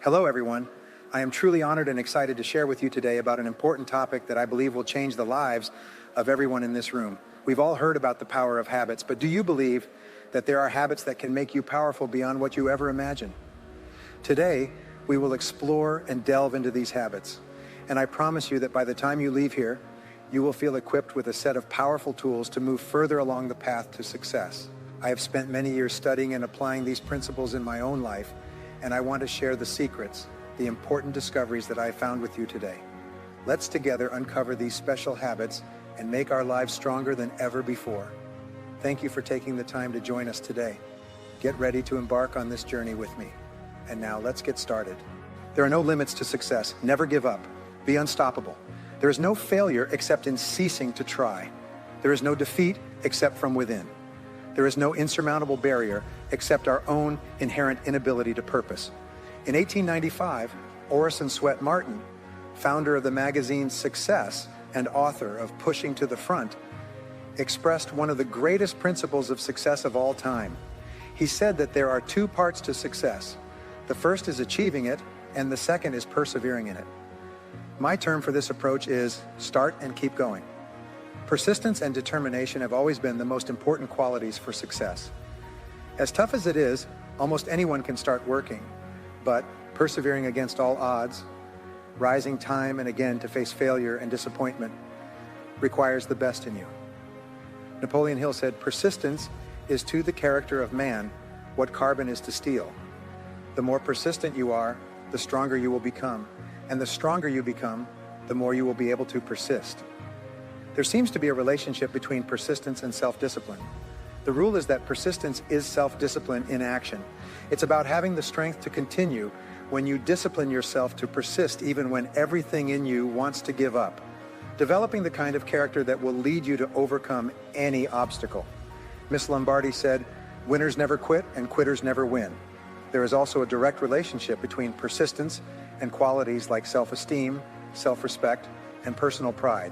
Hello, everyone. I am truly honored and excited to share with you today about an important topic that I believe will change the lives of everyone in this room. We've all heard about the power of habits, but do you believe that there are habits that can make you powerful beyond what you ever imagined? Today, we will explore and delve into these habits. And I promise you that by the time you leave here, you will feel equipped with a set of powerful tools to move further along the path to success. I have spent many years studying and applying these principles in my own life, and I want to share the secrets, the important discoveries that I found with you today. Let's together uncover these special habits and make our lives stronger than ever before. Thank you for taking the time to join us today. Get ready to embark on this journey with me. And now let's get started. There are no limits to success. Never give up. Be unstoppable. There is no failure except in ceasing to try. There is no defeat except from within. There is no insurmountable barrier except our own inherent inability to purpose. In 1895, Orison Swett Martin, founder of the magazine Success and author of Pushing to the Front, expressed one of the greatest principles of success of all time. He said that there are two parts to success. The first is achieving it, and the second is persevering in it. My term for this approach is start and keep going. Persistence and determination have always been the most important qualities for success. As tough as it is, almost anyone can start working, but persevering against all odds, rising time and again to face failure and disappointment, requires the best in you. Napoleon Hill said, "Persistence is to the character of man what carbon is to steel." The more persistent you are, the stronger you will become. And the stronger you become, the more you will be able to persist. There seems to be a relationship between persistence and self-discipline. The rule is that persistence is self-discipline in action. It's about having the strength to continue when you discipline yourself to persist even when everything in you wants to give up. Developing the kind of character that will lead you to overcome any obstacle. Miss Lombardi said, "Winners never quit and quitters never win." There is also a direct relationship between persistence and qualities like self-esteem, self-respect, and personal pride.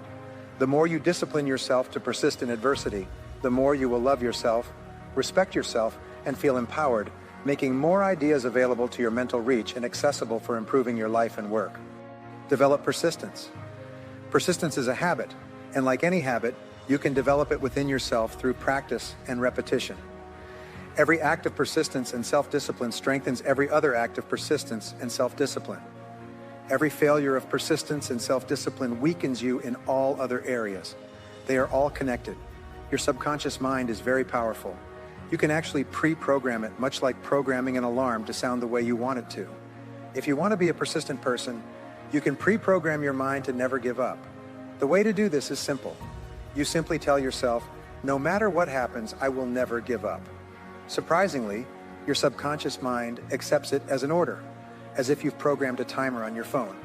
The more you discipline yourself to persist in adversity, the more you will love yourself, respect yourself, and feel empowered, making more ideas available to your mental reach and accessible for improving your life and work. Develop persistence. Persistence is a habit, and like any habit, you can develop it within yourself through practice and repetition. Every act of persistence and self-discipline strengthens every other act of persistence and self-discipline. Every failure of persistence and self-discipline weakens you in all other areas. They are all connected. Your subconscious mind is very powerful. You can actually pre-program it, much like programming an alarm to sound the way you want it to. If you want to be a persistent person, you can pre-program your mind to never give up. The way to do this is simple. You simply tell yourself, no matter what happens, I will never give up. Surprisingly, your subconscious mind accepts it as an order, as if you've programmed a timer on your phone.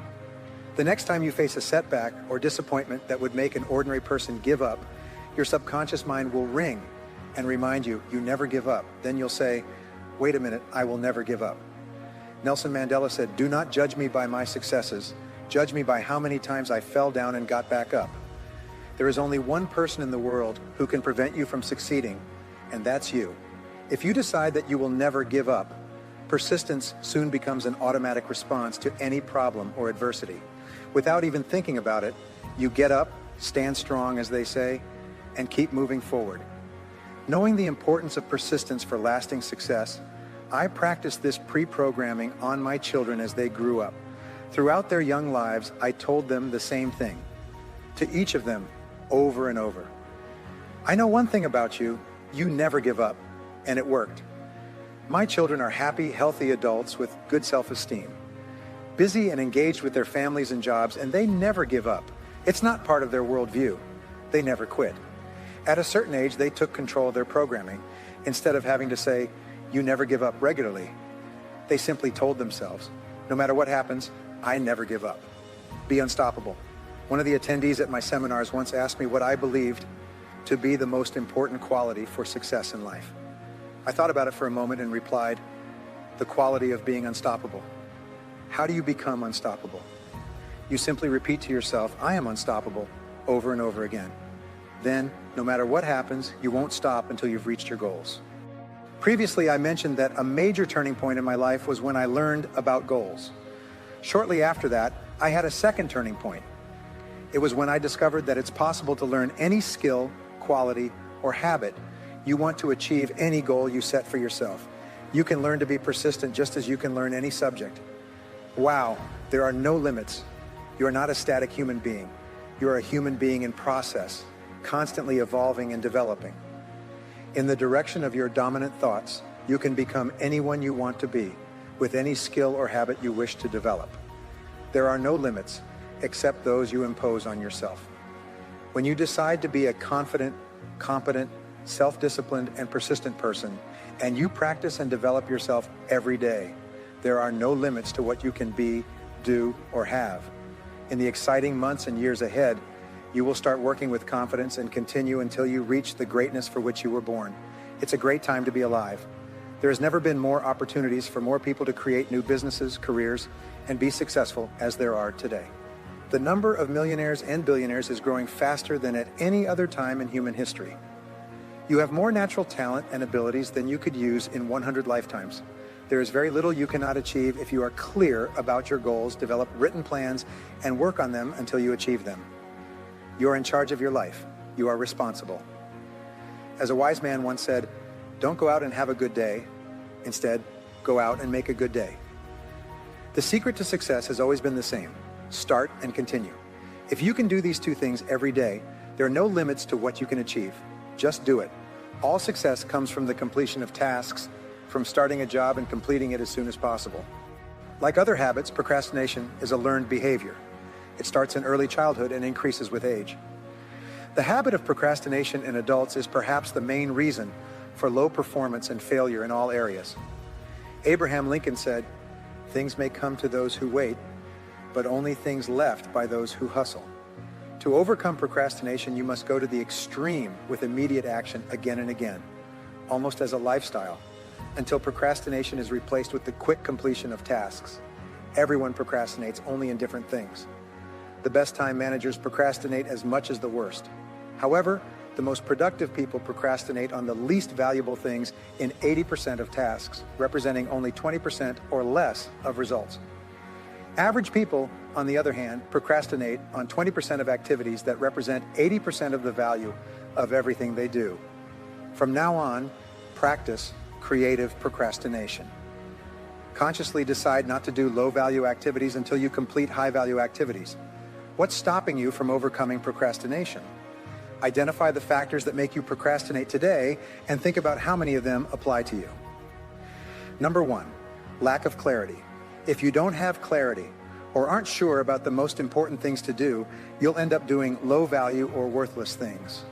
The next time you face a setback or disappointment that would make an ordinary person give up, your subconscious mind will ring and remind you, you never give up. Then you'll say, wait a minute, I will never give up. Nelson Mandela said, "Do not judge me by my successes. Judge me by how many times I fell down and got back up." There is only one person in the world who can prevent you from succeeding, and that's you. If you decide that you will never give up, persistence soon becomes an automatic response to any problem or adversity. Without even thinking about it, you get up, stand strong, as they say, and keep moving forward. Knowing the importance of persistence for lasting success, I practiced this pre-programming on my children as they grew up. Throughout their young lives, I told them the same thing, to each of them, over and over. I know one thing about you, you never give up, and it worked. My children are happy, healthy adults with good self-esteem, busy and engaged with their families and jobs, and they never give up. It's not part of their worldview. They never quit. At a certain age, they took control of their programming. Instead of having to say, you never give up regularly, they simply told themselves, no matter what happens, I never give up. Be unstoppable. One of the attendees at my seminars once asked me what I believed to be the most important quality for success in life. I thought about it for a moment and replied, the quality of being unstoppable. How do you become unstoppable? You simply repeat to yourself, I am unstoppable, over and over again. Then, no matter what happens, you won't stop until you've reached your goals. Previously, I mentioned that a major turning point in my life was when I learned about goals. Shortly after that, I had a second turning point. It was when I discovered that it's possible to learn any skill, quality, or habit you want to achieve any goal you set for yourself. You can learn to be persistent just as you can learn any subject. Wow, there are no limits. You are not a static human being. You are a human being in process, constantly evolving and developing. In the direction of your dominant thoughts, you can become anyone you want to be, with any skill or habit you wish to develop. There are no limits except those you impose on yourself. When you decide to be a confident, competent, self-disciplined, and persistent person, and you practice and develop yourself every day, there are no limits to what you can be, do, or have. In the exciting months and years ahead, you will start working with confidence and continue until you reach the greatness for which you were born. It's a great time to be alive. There has never been more opportunities for more people to create new businesses, careers, and be successful as there are today. The number of millionaires and billionaires is growing faster than at any other time in human history. You have more natural talent and abilities than you could use in 100 lifetimes. There is very little you cannot achieve if you are clear about your goals, develop written plans, and work on them until you achieve them. You are in charge of your life. You are responsible. As a wise man once said, don't go out and have a good day. Instead, go out and make a good day. The secret to success has always been the same. Start and continue. If you can do these two things every day, there are no limits to what you can achieve. Just do it. All success comes from the completion of tasks, from starting a job and completing it as soon as possible. Like other habits, procrastination is a learned behavior. It starts in early childhood and increases with age. The habit of procrastination in adults is perhaps the main reason for low performance and failure in all areas. Abraham Lincoln said, "Things may come to those who wait, but only things left by those who hustle." To overcome procrastination, you must go to the extreme with immediate action again and again, almost as a lifestyle, until procrastination is replaced with the quick completion of tasks. Everyone procrastinates, only in different things. The best time managers procrastinate as much as the worst. However, the most productive people procrastinate on the least valuable things in 80% of tasks, representing only 20% or less of results. Average people, on the other hand, procrastinate on 20% of activities that represent 80% of the value of everything they do. From now on, practice creative procrastination. Consciously decide not to do low-value activities until you complete high-value activities. What's stopping you from overcoming procrastination? Identify the factors that make you procrastinate today and think about how many of them apply to you. Number one, lack of clarity. If you don't have clarity or aren't sure about the most important things to do, you'll end up doing low-value or worthless things.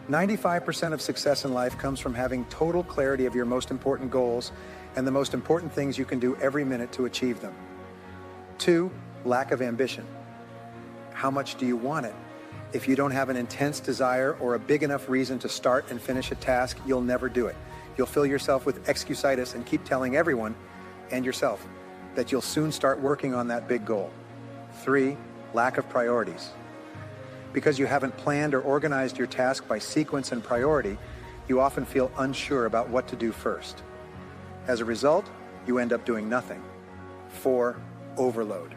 95% of success in life comes from having total clarity of your most important goals and the most important things you can do every minute to achieve them. 2, lack of ambition. How much do you want it? If you don't have an intense desire or a big enough reason to start and finish a task, you'll never do it. You'll fill yourself with excusitis and keep telling everyone and yourself that you'll soon start working on that big goal. 3, lack of priorities. Because you haven't planned or organized your task by sequence and priority, you often feel unsure about what to do first. As a result, you end up doing nothing. 4, overload.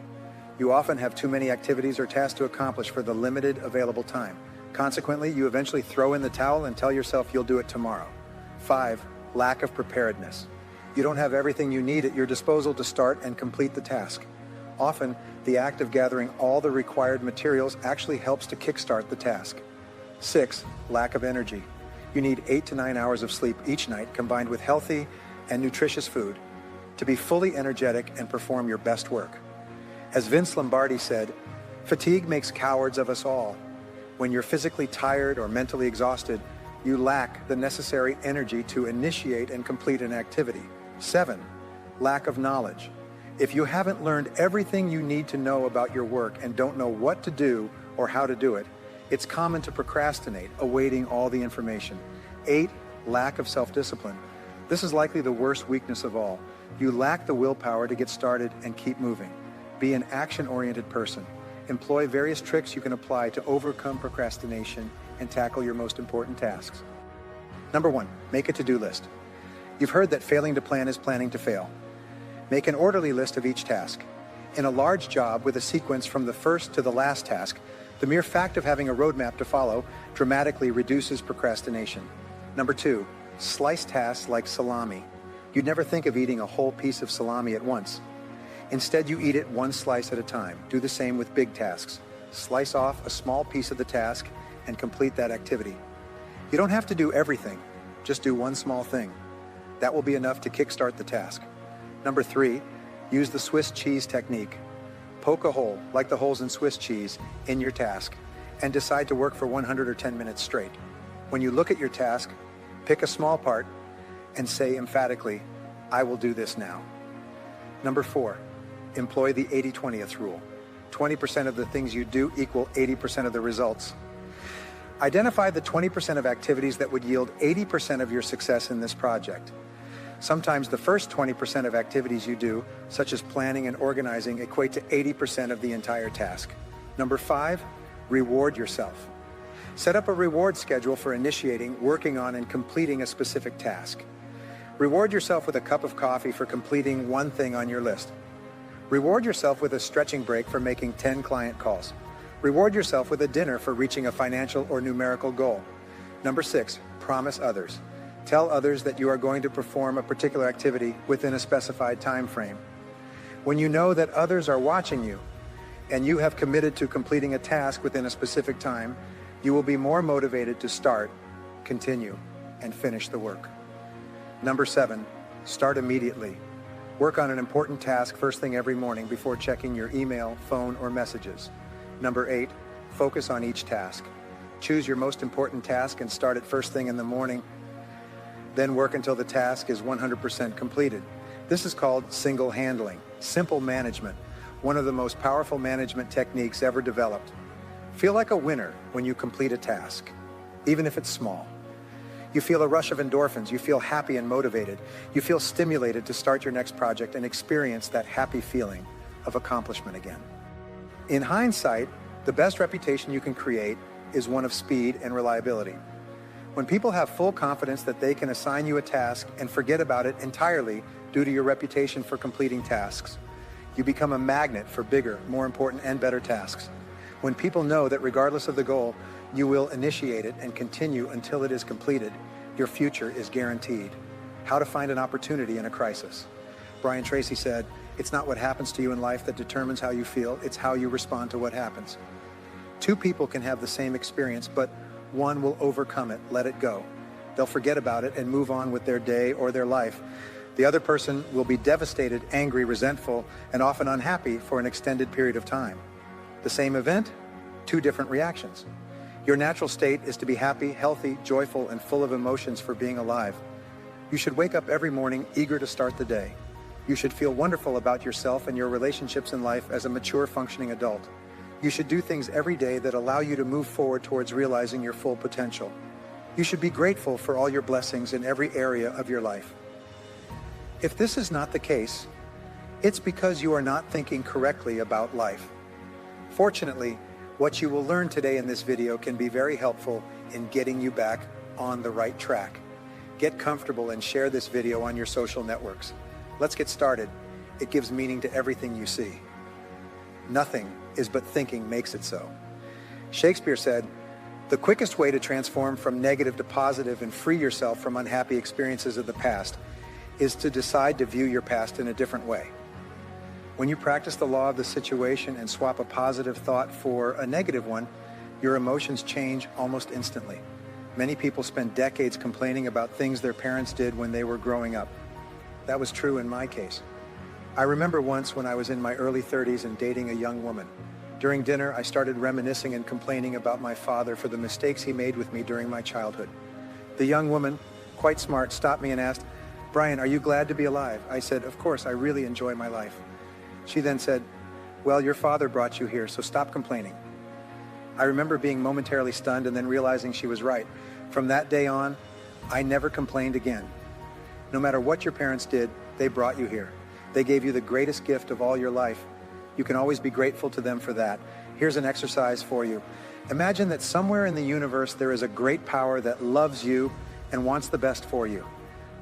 You often have too many activities or tasks to accomplish for the limited available time. Consequently, you eventually throw in the towel and tell yourself you'll do it tomorrow. 5, lack of preparedness. You don't have everything you need at your disposal to start and complete the task. Often, the act of gathering all the required materials actually helps to kickstart the task. 6, lack of energy. You need 8 to 9 hours of sleep each night combined with healthy and nutritious food to be fully energetic and perform your best work. As Vince Lombardi said, fatigue makes cowards of us all. When you're physically tired or mentally exhausted, you lack the necessary energy to initiate and complete an activity. 7, lack of knowledge. If you haven't learned everything you need to know about your work and don't know what to do or how to do it, it's common to procrastinate, awaiting all the information. 8, lack of self-discipline. This is likely the worst weakness of all. You lack the willpower to get started and keep moving. Be an action-oriented person. Employ various tricks you can apply to overcome procrastination and tackle your most important tasks. Number 1, make a to-do list. You've heard that failing to plan is planning to fail. Make an orderly list of each task. In a large job with a sequence from the first to the last task, the mere fact of having a roadmap to follow dramatically reduces procrastination. Number 2, slice tasks like salami. You'd never think of eating a whole piece of salami at once. Instead, you eat it one slice at a time. Do the same with big tasks. Slice off a small piece of the task and complete that activity. You don't have to do everything, just do one small thing. That will be enough to kickstart the task. Number 3, use the Swiss cheese technique. Poke a hole, like the holes in Swiss cheese, in your task, and decide to work for 110 minutes straight. When you look at your task, pick a small part and say emphatically, I will do this now. Number 4, employ the 80-20th rule. 20% of the things you do equal 80% of the results. Identify the 20% of activities that would yield 80% of your success in this project. Sometimes the first 20% of activities you do, such as planning and organizing, equate to 80% of the entire task. Number 5, reward yourself. Set up a reward schedule for initiating, working on, and completing a specific task. Reward yourself with a cup of coffee for completing one thing on your list. Reward yourself with a stretching break for making 10 client calls. Reward yourself with a dinner for reaching a financial or numerical goal. Number 6, promise others. Tell others that you are going to perform a particular activity within a specified time frame. When you know that others are watching you and you have committed to completing a task within a specific time, you will be more motivated to start, continue, and finish the work. Number 7, start immediately. Work on an important task first thing every morning before checking your email, phone, or messages. Number 8, focus on each task. Choose your most important task and start it first thing in the morning. Then work until the task is 100% completed. This is called single handling, simple management, one of the most powerful management techniques ever developed. Feel like a winner when you complete a task, even if it's small. You feel a rush of endorphins, you feel happy and motivated, you feel stimulated to start your next project and experience that happy feeling of accomplishment again. In hindsight, the best reputation you can create is one of speed and reliability. When people have full confidence that they can assign you a task and forget about it entirely due to your reputation for completing tasks, you become a magnet for bigger, more important, and better tasks. When people know that regardless of the goal, you will initiate it and continue until it is completed, your future is guaranteed. How to find an opportunity in a crisis. Brian Tracy said, "It's not what happens to you in life that determines how you feel, it's how you respond to what happens." 2 people can have the same experience, but one will overcome it, let it go. They'll forget about it and move on with their day or their life. The other person will be devastated, angry, resentful, and often unhappy for an extended period of time. The same event, 2 different reactions. Your natural state is to be happy, healthy, joyful, and full of emotions for being alive. You should wake up every morning eager to start the day. You should feel wonderful about yourself and your relationships in life as a mature, functioning adult. You should do things every day that allow you to move forward towards realizing your full potential. You should be grateful for all your blessings in every area of your life. If this is not the case, it's because you are not thinking correctly about life. Fortunately, what you will learn today in this video can be very helpful in getting you back on the right track. Get comfortable and share this video on your social networks. Let's get started. It gives meaning to everything you see. Nothing is but thinking makes it so. Shakespeare said, "The quickest way to transform from negative to positive and free yourself from unhappy experiences of the past is to decide to view your past in a different way." When you practice the law of the situation and swap a positive thought for a negative one, your emotions change almost instantly. Many people spend decades complaining about things their parents did when they were growing up. That was true in my case. I remember once when I was in my early 30s and dating a young woman. During dinner, I started reminiscing and complaining about my father for the mistakes he made with me during my childhood. The young woman, quite smart, stopped me and asked, "Brian, are you glad to be alive?" I said, "Of course, I really enjoy my life." She then said, "Well, your father brought you here, so stop complaining." I remember being momentarily stunned and then realizing she was right. From that day on, I never complained again. No matter what your parents did, they brought you here. They gave you the greatest gift of all your life. You can always be grateful to them for that. Here's an exercise for you. Imagine that somewhere in the universe there is a great power that loves you and wants the best for you.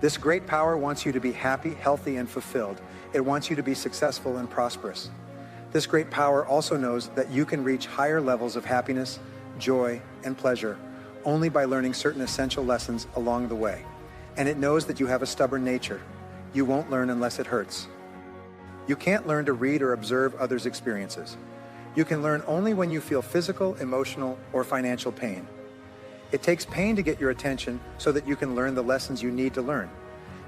This great power wants you to be happy, healthy, and fulfilled. It wants you to be successful and prosperous. This great power also knows that you can reach higher levels of happiness, joy, and pleasure only by learning certain essential lessons along the way. And it knows that you have a stubborn nature. You won't learn unless it hurts. You can't learn to read or observe others' experiences. You can learn only when you feel physical, emotional, or financial pain. It takes pain to get your attention so that you can learn the lessons you need to learn.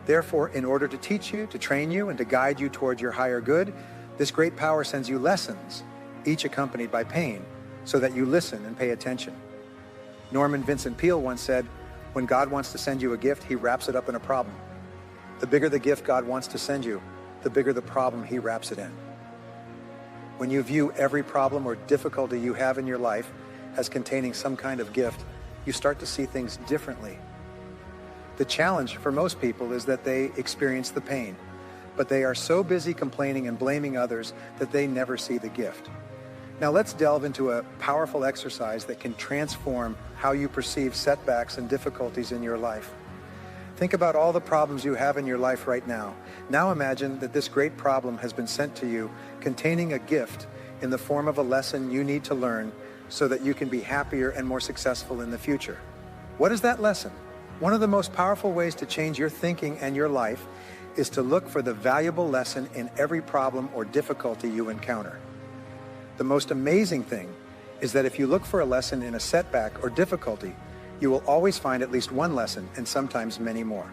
Therefore, in order to teach you, to train you, and to guide you toward your higher good, this great power sends you lessons, each accompanied by pain, so that you listen and pay attention. Norman Vincent Peale once said, "When God wants to send you a gift, he wraps it up in a problem. The bigger the gift God wants to send you, the bigger the problem he wraps it in." When you view every problem or difficulty you have in your life as containing some kind of gift, you start to see things differently. The challenge for most people is that they experience the pain, but they are so busy complaining and blaming others that they never see the gift. Now let's delve into a powerful exercise that can transform how you perceive setbacks and difficulties in your life. Think about all the problems you have in your life right now. Now imagine that this great problem has been sent to you containing a gift in the form of a lesson you need to learn so that you can be happier and more successful in the future. What is that lesson? One of the most powerful ways to change your thinking and your life is to look for the valuable lesson in every problem or difficulty you encounter. The most amazing thing is that if you look for a lesson in a setback or difficulty, you will always find at least one lesson and sometimes many more.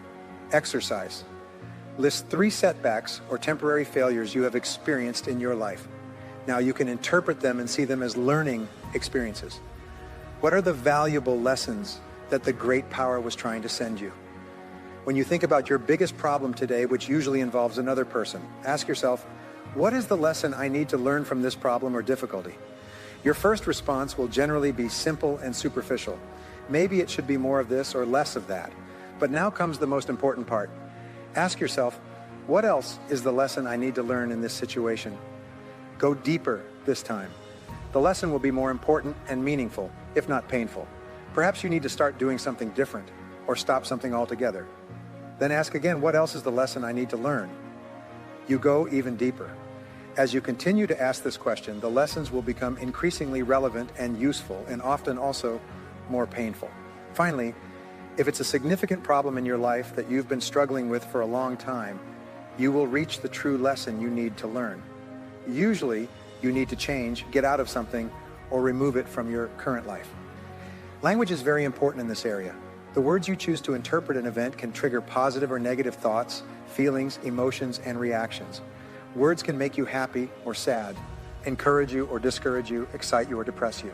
Exercise. List 3 setbacks or temporary failures you have experienced in your life. Now you can interpret them and see them as learning experiences. What are the valuable lessons that the great power was trying to send you? When you think about your biggest problem today, which usually involves another person, ask yourself, what is the lesson I need to learn from this problem or difficulty? Your first response will generally be simple and superficial. Maybe it should be more of this or less of that. But now comes the most important part. Ask yourself, what else is the lesson I need to learn in this situation? Go deeper this time. The lesson will be more important and meaningful, if not painful. Perhaps you need to start doing something different or stop something altogether. Then ask again, what else is the lesson I need to learn? You go even deeper. As you continue to ask this question, the lessons will become increasingly relevant and useful, and often also more painful. Finally, if it's a significant problem in your life that you've been struggling with for a long time, you will reach the true lesson you need to learn. Usually, you need to change, get out of something, or remove it from your current life. Language is very important in this area. The words you choose to interpret an event can trigger positive or negative thoughts, feelings, emotions, and reactions. Words can make you happy or sad, encourage you or discourage you, excite you or depress you.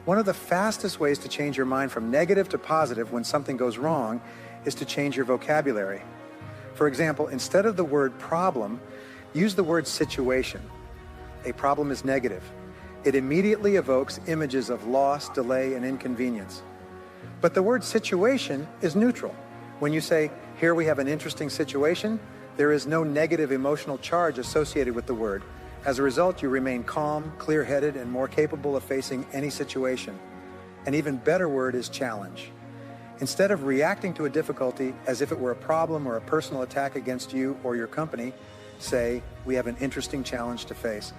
One of the fastest ways to change your mind from negative to positive when something goes wrong is to change your vocabulary. For example, instead of the word problem, use the word situation. A problem is negative. It immediately evokes images of loss, delay, and inconvenience. But the word situation is neutral. When you say, here we have an interesting situation, there is no negative emotional charge associated with the word. As a result, you remain calm, clear-headed, and more capable of facing any situation. An even better word is challenge. Instead of reacting to a difficulty as if it were a problem or a personal attack against you or your company, say, we have an interesting challenge to face.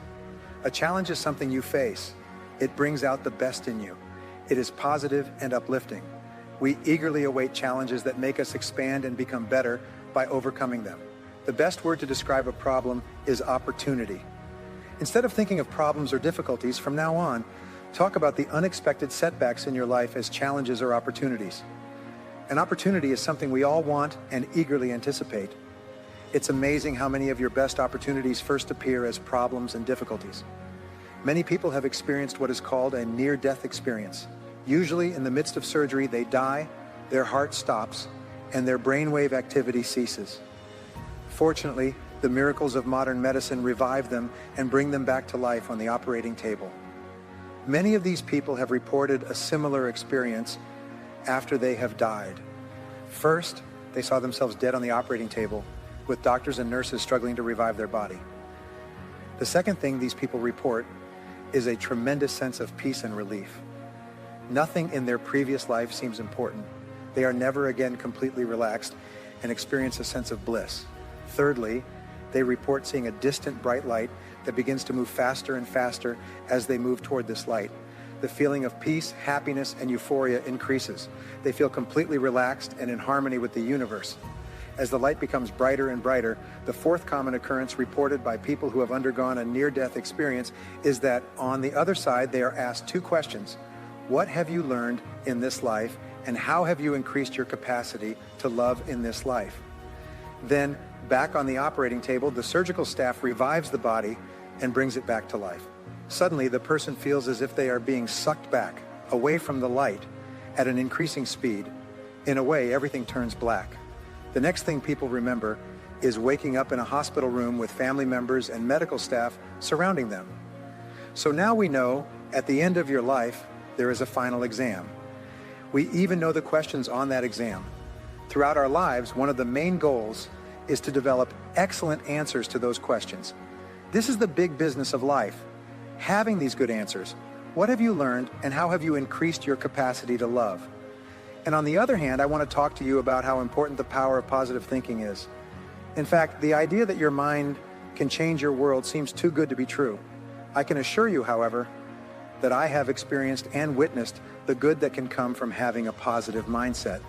A challenge is something you face. It brings out the best in you. It is positive and uplifting. We eagerly await challenges that make us expand and become better by overcoming them. The best word to describe a problem is opportunity. Instead of thinking of problems or difficulties, from now on, talk about the unexpected setbacks in your life as challenges or opportunities. An opportunity is something we all want and eagerly anticipate. It's amazing how many of your best opportunities first appear as problems and difficulties. Many people have experienced what is called a near-death experience. Usually in the midst of surgery, they die, their heart stops, and their brainwave activity ceases. Fortunately, the miracles of modern medicine revive them and bring them back to life on the operating table. Many of these people have reported a similar experience after they have died. First, they saw themselves dead on the operating table, with doctors and nurses struggling to revive their body. The second thing these people report is a tremendous sense of peace and relief. Nothing in their previous life seems important. They are never again completely relaxed and experience a sense of bliss. Thirdly, they report seeing a distant bright light that begins to move faster and faster as they move toward this light. The feeling of peace, happiness, and euphoria increases. They feel completely relaxed and in harmony with the universe. As the light becomes brighter and brighter, the fourth common occurrence reported by people who have undergone a near-death experience is that on the other side, they are asked two questions. What have you learned in this life, and how have you increased your capacity to love in this life? Then, back on the operating table, the surgical staff revives the body and brings it back to life. Suddenly, the person feels as if they are being sucked back, away from the light, at an increasing speed. In a way, everything turns black. The next thing people remember is waking up in a hospital room with family members and medical staff surrounding them. So now we know, at the end of your life, there is a final exam. We even know the questions on that exam. Throughout our lives, one of the main goals is to develop excellent answers to those questions. This is the big business of life. Having these good answers. What have you learned, and how have you increased your capacity to love? And on the other hand, I want to talk to you about how important the power of positive thinking is. In fact, the idea that your mind can change your world seems too good to be true. I can assure you, however, that I have experienced and witnessed the good that can come from having a positive mindset.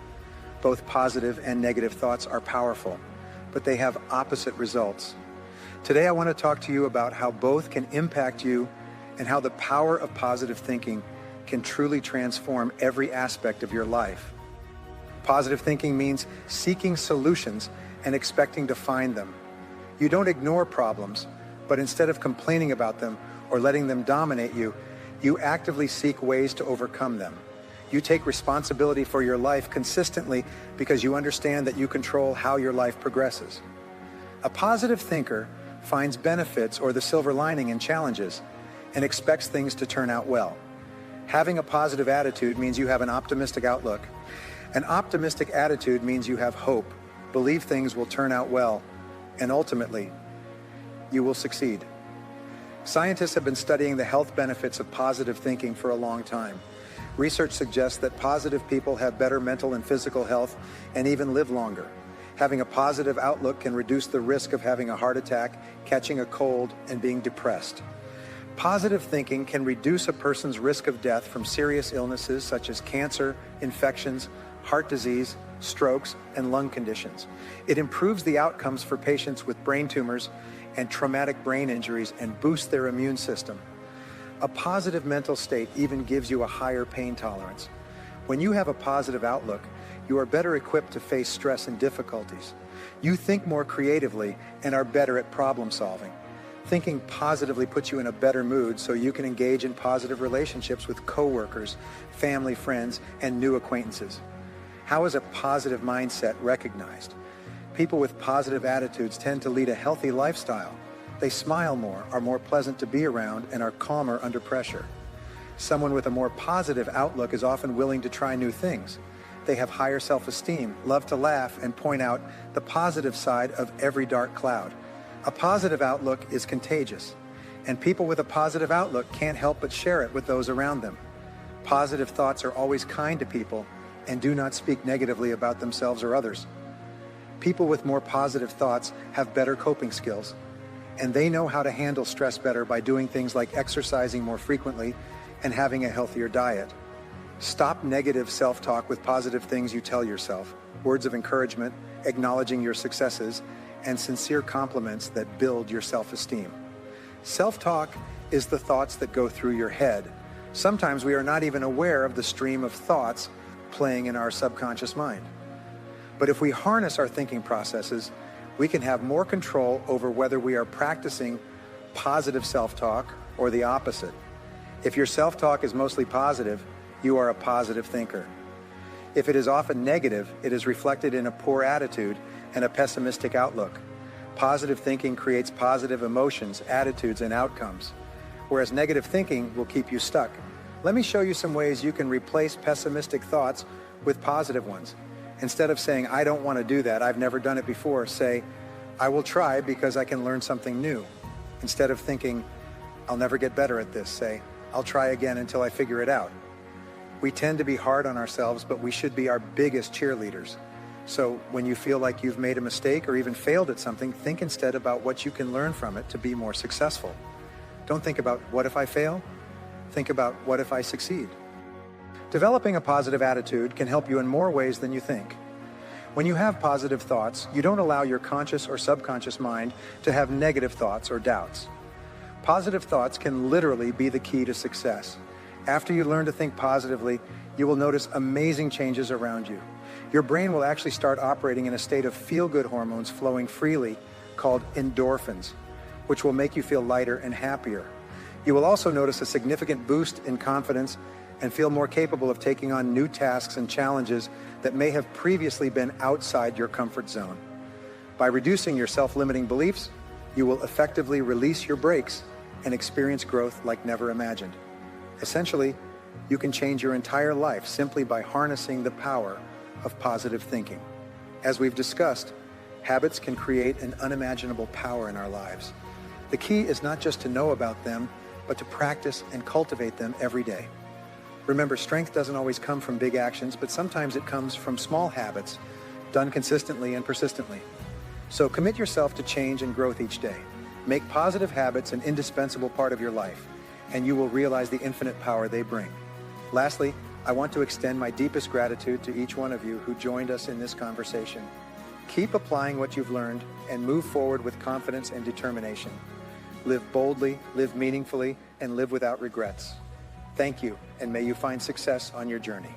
Both positive and negative thoughts are powerful, but they have opposite results. Today, I want to talk to you about how both can impact you and how the power of positive thinking can truly transform every aspect of your life. Positive thinking means seeking solutions and expecting to find them. You don't ignore problems, but instead of complaining about them or letting them dominate you, you actively seek ways to overcome them. You take responsibility for your life consistently because you understand that you control how your life progresses. A positive thinker finds benefits or the silver lining in challenges and expects things to turn out well. Having a positive attitude means you have an optimistic outlook. An optimistic attitude means you have hope, believe things will turn out well, and ultimately, you will succeed. Scientists have been studying the health benefits of positive thinking for a long time. Research suggests that positive people have better mental and physical health and even live longer. Having a positive outlook can reduce the risk of having a heart attack, catching a cold, and being depressed. Positive thinking can reduce a person's risk of death from serious illnesses such as cancer, infections, heart disease, strokes, and lung conditions. It improves the outcomes for patients with brain tumors and traumatic brain injuries and boosts their immune system. A positive mental state even gives you a higher pain tolerance. When you have a positive outlook, you are better equipped to face stress and difficulties. You think more creatively and are better at problem solving. Thinking positively puts you in a better mood so you can engage in positive relationships with coworkers, family, friends, and new acquaintances. How is a positive mindset recognized? People with positive attitudes tend to lead a healthy lifestyle. They smile more, are more pleasant to be around, and are calmer under pressure. Someone with a more positive outlook is often willing to try new things. They have higher self-esteem, love to laugh, and point out the positive side of every dark cloud. A positive outlook is contagious, and people with a positive outlook can't help but share it with those around them. Positive thoughts are always kind to people and do not speak negatively about themselves or others. People with more positive thoughts have better coping skills, and they know how to handle stress better by doing things like exercising more frequently and having a healthier diet. Stop negative self-talk with positive things you tell yourself, words of encouragement, acknowledging your successes, and sincere compliments that build your self-esteem. Self-talk is the thoughts that go through your head. Sometimes we are not even aware of the stream of thoughts playing in our subconscious mind. But if we harness our thinking processes, we can have more control over whether we are practicing positive self-talk or the opposite. If your self-talk is mostly positive, you are a positive thinker. If it is often negative, it is reflected in a poor attitude and a pessimistic outlook. Positive thinking creates positive emotions, attitudes, and outcomes, whereas negative thinking will keep you stuck. Let me show you some ways you can replace pessimistic thoughts with positive ones. Instead of saying, I don't want to do that, I've never done it before, say, I will try because I can learn something new. Instead of thinking, I'll never get better at this, say, I'll try again until I figure it out. We tend to be hard on ourselves, but we should be our biggest cheerleaders. So when you feel like you've made a mistake or even failed at something, think instead about what you can learn from it to be more successful. Don't think about what if I fail? Think about what if I succeed? Developing a positive attitude can help you in more ways than you think. When you have positive thoughts, you don't allow your conscious or subconscious mind to have negative thoughts or doubts. Positive thoughts can literally be the key to success. After you learn to think positively, you will notice amazing changes around you. Your brain will actually start operating in a state of feel-good hormones flowing freely called endorphins, which will make you feel lighter and happier. You will also notice a significant boost in confidence and feel more capable of taking on new tasks and challenges that may have previously been outside your comfort zone. By reducing your self-limiting beliefs, you will effectively release your brakes and experience growth like never imagined. Essentially, you can change your entire life simply by harnessing the power of positive thinking. As we've discussed, habits can create an unimaginable power in our lives. The key is not just to know about them, but to practice and cultivate them every day. Remember, strength doesn't always come from big actions, but sometimes it comes from small habits done consistently and persistently. So commit yourself to change and growth each day. Make positive habits an indispensable part of your life, and you will realize the infinite power they bring. Lastly, I want to extend my deepest gratitude to each one of you who joined us in this conversation. Keep applying what you've learned and move forward with confidence and determination. Live boldly, live meaningfully, and live without regrets. Thank you, and may you find success on your journey.